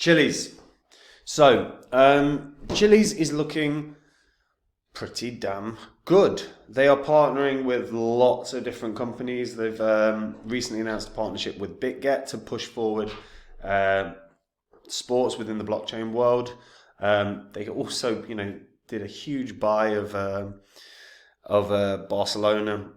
Chiliz. So, Chiliz is looking pretty damn good. They are partnering with lots of different companies. They've recently announced a partnership with BitGet to push forward sports within the blockchain world. They also, did a huge buy of Barcelona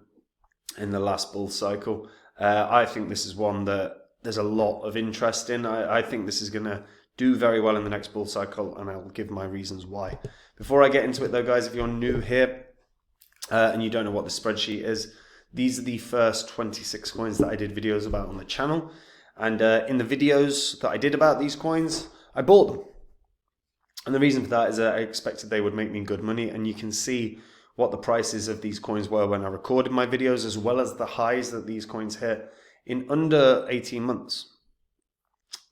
in the last bull cycle. I think this is one that there's a lot of interest in. I think this is going to do very well in the next bull cycle, and I'll give my reasons why. Before I get into it though, guys, if you're new here and you don't know what the spreadsheet is, these are the first 26 coins that I did videos about on the channel. And in the videos that I did about these coins, I bought them. And the reason for that is that I expected they would make me good money, and you can see what the prices of these coins were when I recorded my videos, as well as the highs that these coins hit in under 18 months.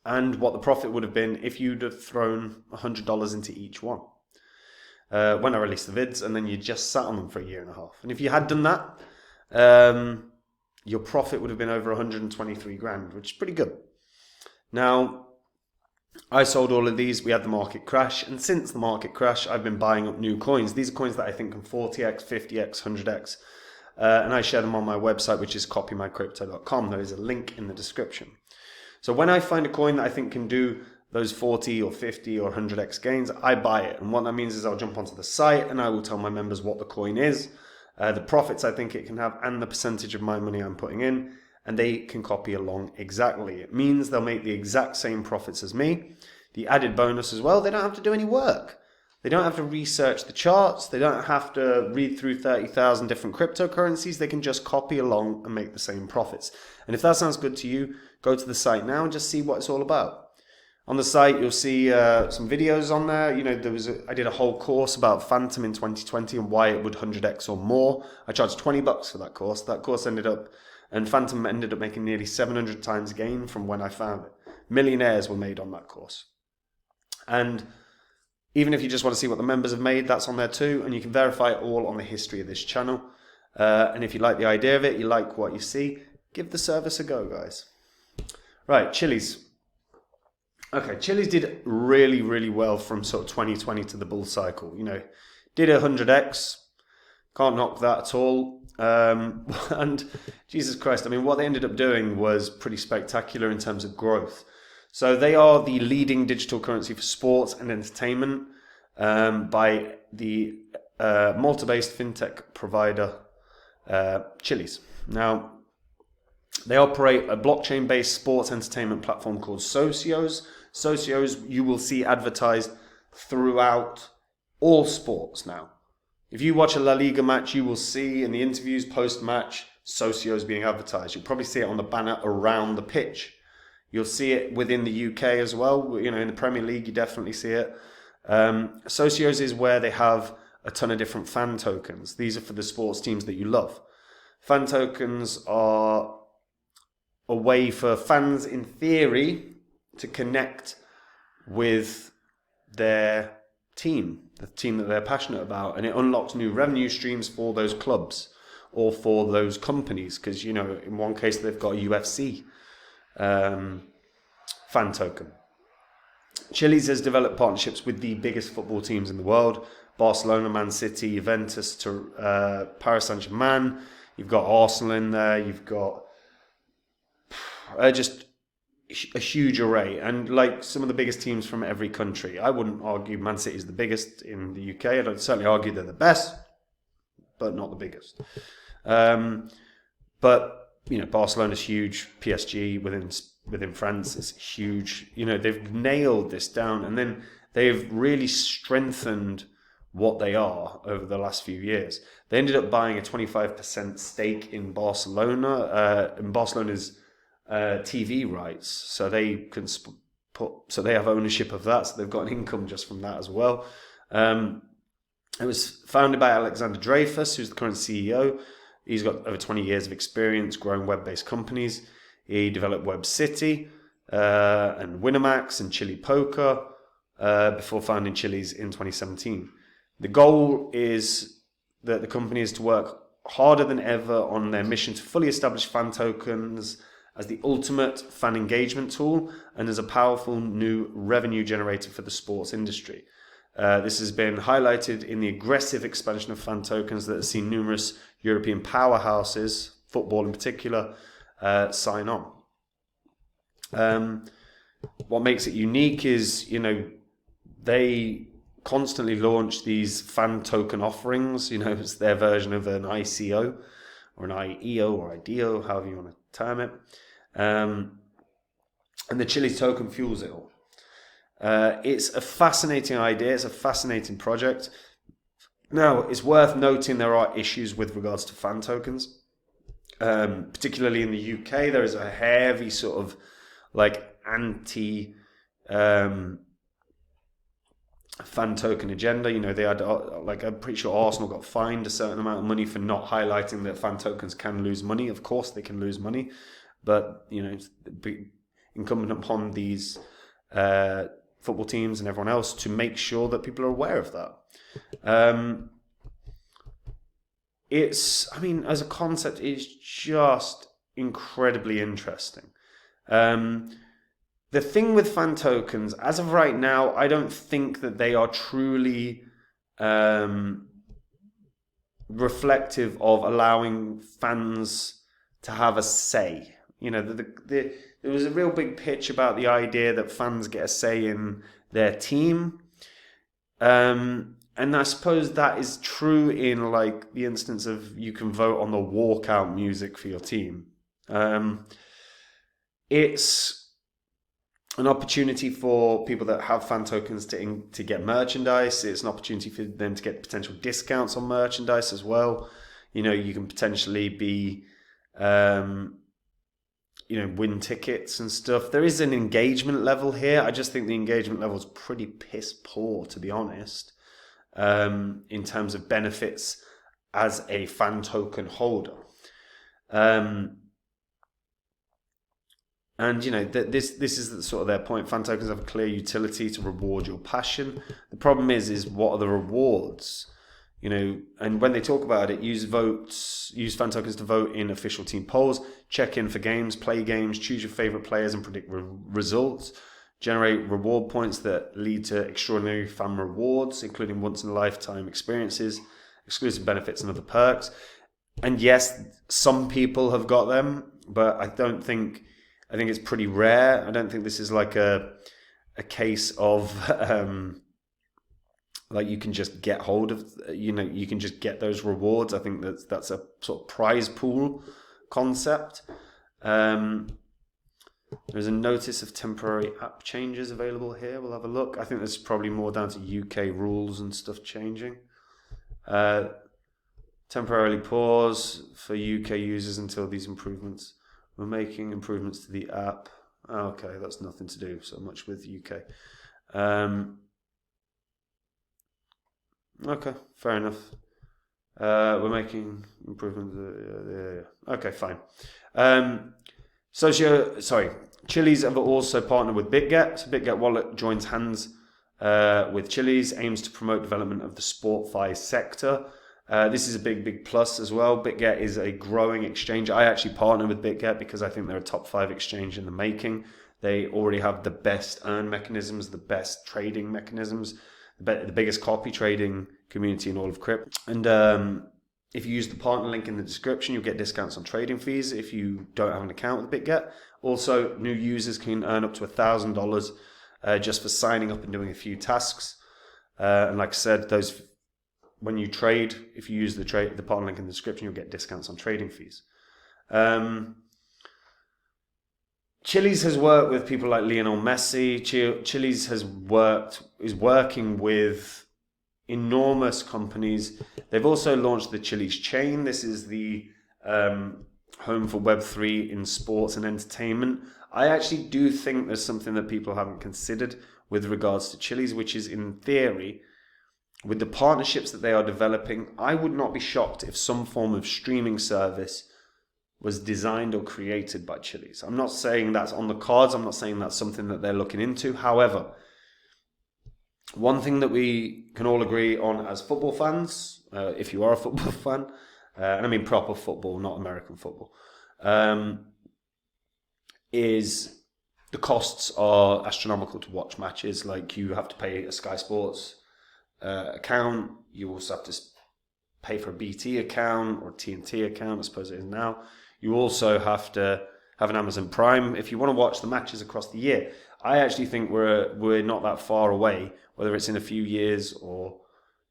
And what the profit would have been if you'd have thrown $100 into each one. When I released the vids, and then you just sat on them for a year and a half. And if you had done that, your profit would have been over 123 grand, which is pretty good. Now, I sold all of these. We had the market crash, and since the market crash, I've been buying up new coins. These are coins that I think can 40x, 50x, 100x, and I share them on my website, which is copymycrypto.com. There is a link in the description. So when I find a coin that I think can do those 40 or 50 or 100x gains, I buy it. And what that means is I'll jump onto the site and I will tell my members what the coin is, the profits I think it can have, and the percentage of my money I'm putting in, and they can copy along exactly. It means they'll make the exact same profits as me. The added bonus as well, they don't have to do any work. They don't have to research the charts. They don't have to read through 30,000 different cryptocurrencies. They can just copy along and make the same profits. And if that sounds good to you, go to the site now and just see what it's all about. On the site, you'll see some videos on there. I did a whole course about Phantom in 2020 and why it would 100x or more. I charged $20 for that course. That course and Phantom ended up making nearly 700 times gain from when I found it. Millionaires were made on that course. And even if you just want to see what the members have made, that's on there too. And you can verify it all on the history of this channel. And if you like the idea of it, you like what you see, give the service a go, guys. Right, Chiliz. Okay, Chiliz did really, really well from sort of 2020 to the bull cycle. Did 100x. Can't knock that at all. And Jesus Christ, what they ended up doing was pretty spectacular in terms of growth. So they are the leading digital currency for sports and entertainment by the Malta-based fintech provider Chiliz. Now, they operate a blockchain-based sports entertainment platform called Socios. Socios you will see advertised throughout all sports now. If you watch a La Liga match, you will see in the interviews post-match Socios being advertised. You'll probably see it on the banner around the pitch. You'll see it within the UK as well. In the Premier League, you definitely see it. Socios is where they have a ton of different fan tokens. These are for the sports teams that you love. Fan tokens are a way for fans, in theory, to connect with their team, the team that they're passionate about, and it unlocks new revenue streams for those clubs or for those companies, because in one case they've got a UFC fan token. Chiliz has developed partnerships with the biggest football teams in the world: Barcelona, Man City, Juventus, to Paris Saint-Germain. You've got Arsenal in there. You've got just a huge array, and like some of the biggest teams from every country. I wouldn't argue Man City is the biggest in the UK. I'd certainly argue they're the best, but not the biggest. But Barcelona's huge. PSG within France is huge. They've nailed this down, and then they've really strengthened what they are over the last few years. They ended up buying a 25% stake in Barcelona, in Barcelona's TV rights, so they can so they have ownership of that, so they've got an income just from that as well. It was founded by Alexander Dreyfus, who's the current CEO. He's got over 20 years of experience growing web-based companies. He developed WebCity and Winamax and Chili Poker before founding Chiliz in 2017. The goal is that the company is to work harder than ever on their mission to fully establish fan tokens as the ultimate fan engagement tool and as a powerful new revenue generator for the sports industry. This has been highlighted in the aggressive expansion of fan tokens that has seen numerous European powerhouses, football in particular, sign on. What makes it unique is, they constantly launch these fan token offerings. It's their version of an ICO or an IEO or IDO, however you want to term it. And the Chiliz token fuels it all. It's a fascinating idea. It's a fascinating project. Now, it's worth noting there are issues with regards to fan tokens. Particularly in the UK, there is a heavy sort of anti fan token agenda. They had I'm pretty sure Arsenal got fined a certain amount of money for not highlighting that fan tokens can lose money. Of course they can lose money, but it's incumbent upon these football teams and everyone else to make sure that people are aware of that. As a concept, it's just incredibly interesting. The thing with fan tokens, as of right now, I don't think that they are truly reflective of allowing fans to have a say. There was a real big pitch about the idea that fans get a say in their team. And I suppose that is true in the instance of you can vote on the walkout music for your team. It's an opportunity for people that have fan tokens to get merchandise. It's an opportunity for them to get potential discounts on merchandise as well. You can potentially be, win tickets and stuff. There is an engagement level here. I just think the engagement level is pretty piss poor, to be honest, in terms of benefits as a fan token holder. And this is sort of their point. Fan tokens have a clear utility to reward your passion. The problem is what are the rewards? And when they talk about it, use fan tokens to vote in official team polls, check in for games, play games, choose your favorite players and predict results, generate reward points that lead to extraordinary fan rewards, including once in a lifetime experiences, exclusive benefits and other perks. And yes, some people have got them, but I think it's pretty rare. I don't think this is a case of you can just get hold of, you can just get those rewards. I think that's a sort of prize pool concept. There's a notice of temporary app changes available here. We'll have a look. I think there's probably more down to UK rules and stuff changing. Temporarily pause for UK users until these improvements. We're making improvements to the app. Okay, that's nothing to do so much with UK. Okay, fair enough. We're making improvements. Yeah. Okay, fine. Chiliz have also partnered with BitGet. So BitGet Wallet joins hands with Chiliz, aims to promote development of the SportFi sector. This is a big plus as well. BitGet is a growing exchange. I actually partner with BitGet because I think they're a top 5 exchange in the making. They already have the best earn mechanisms, the best trading mechanisms, the biggest copy trading community in all of crypto. And if you use the partner link in the description, you'll get discounts on trading fees if you don't have an account with BitGet. Also, new users can earn up to $1,000 just for signing up and doing a few tasks. And like I said, when you trade, if you use the partner link in the description, you'll get discounts on trading fees. Chiliz has worked with people like Lionel Messi. Chiliz is working with enormous companies. They've also launched the Chiliz chain. This is the home for Web3 in sports and entertainment. I actually do think there's something that people haven't considered with regards to Chiliz, which is, in theory, with the partnerships that they are developing, I would not be shocked if some form of streaming service was designed or created by Chiliz. I'm not saying that's on the cards. I'm not saying that's something that they're looking into. However, one thing that we can all agree on as football fans, if you are a football fan, and I mean proper football, not American football, is the costs are astronomical to watch matches. Like, you have to pay a Sky Sports account. You also have to pay for a BT account or TNT account, I suppose it is now. You also have to have an Amazon Prime if you want to watch the matches across the year. I actually think we're not that far away, whether it's in a few years or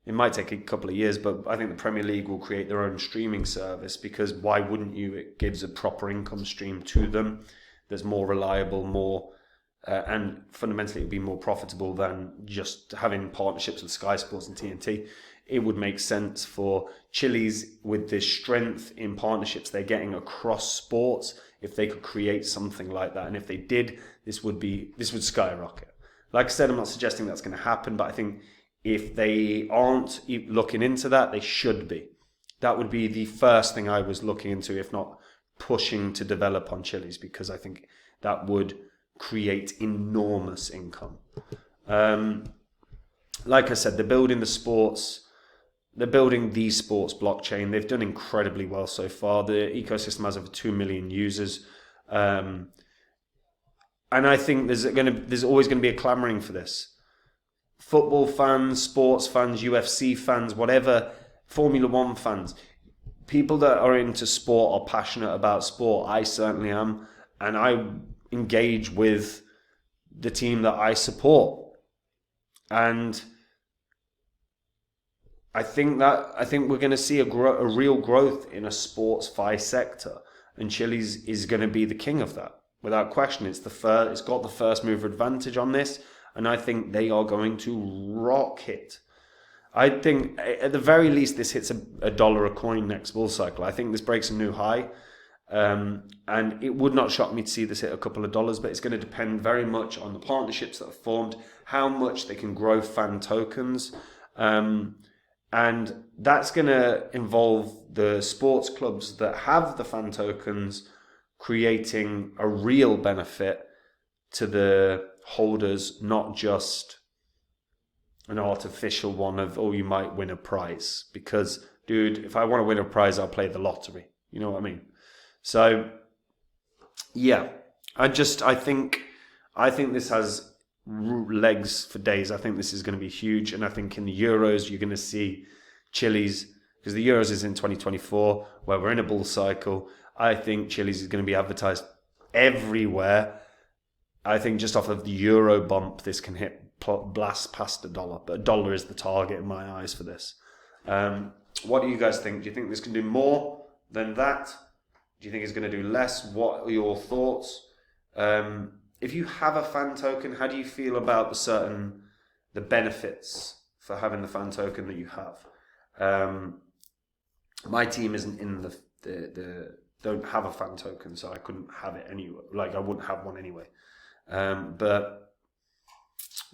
it might take a couple of years, but I think the Premier League will create their own streaming service, because why wouldn't you? It gives a proper income stream to them that's more reliable, more and fundamentally it would be more profitable than just having partnerships with Sky Sports and TNT. It would make sense for Chiliz, with the strength in partnerships they're getting across sports, if they could create something like that. And if they did, this would skyrocket. Like I said, I'm not suggesting that's going to happen, but I think if they aren't looking into that, they should be. That would be the first thing I was looking into, if not pushing to develop on Chiliz, because I think that would create enormous income. Like I said, they're building the sports blockchain. They've done incredibly well so far. The ecosystem has over 2 million users. And I think there's always going to be a clamoring for this. Football fans, sports fans, UFC fans, whatever, Formula One fans, people that are into sport, are passionate about sport. I certainly am. And I engage with the team that I support. And I think we're going to see a real growth in a sports-fi sector, and Chiliz is going to be the king of that, without question. It's got the first mover advantage on this, and I think they are going to rock it. I think at the very least this hits $1 a coin next bull cycle. I think this breaks a new high, and it would not shock me to see this hit a couple of dollars, but it's going to depend very much on the partnerships that are formed, how much they can grow fan tokens. And that's going to involve the sports clubs that have the fan tokens creating a real benefit to the holders, not just an artificial one of, oh, you might win a prize. Because, dude, if I want to win a prize, I'll play the lottery. You know what I mean? So, yeah, I think this has legs for days. I think this is going to be huge, and I think in the Euros you're going to see Chiliz, because the Euros is in 2024, where we're in a bull cycle. I think Chiliz is going to be advertised everywhere. I think just off of the Euro bump, this can blast past $1, but $1 is the target in my eyes for this. What do you guys think? Do you think this can do more than that? Do you think it's going to do less? What are your thoughts? If you have a fan token, how do you feel about the benefits for having the fan token that you have? My team isn't in don't have a fan token, so I couldn't have it anyway. Like, I wouldn't have one anyway. But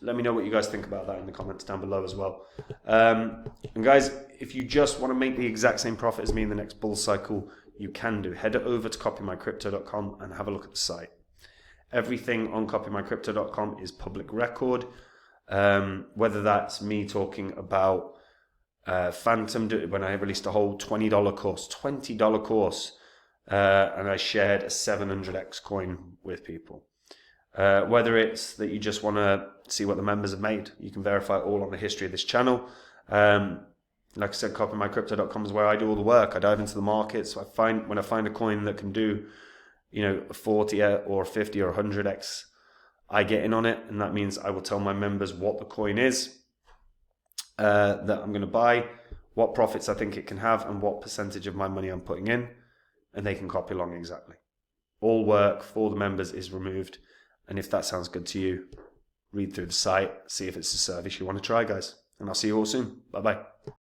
let me know what you guys think about that in the comments down below as well. And guys, if you just want to make the exact same profit as me in the next bull cycle, you can do. Head over to copymycrypto.com and have a look at the site. Everything on copymycrypto.com is public record. Whether that's me talking about Phantom, when I released a whole $20 course, and I shared a 700x coin with people. Whether it's that you just want to see what the members have made, you can verify all on the history of this channel. Like I said, copymycrypto.com is where I do all the work. I dive into the markets. When I find a coin that can do, a 40 or 50 or 100x, I get in on it, and that means I will tell my members what the coin is that I'm going to buy, what profits I think it can have, and what percentage of my money I'm putting in, and they can copy along exactly. All work for the members is removed, and if that sounds good to you, read through the site, see if it's a service you want to try, guys. And I'll see you all soon. Bye-bye.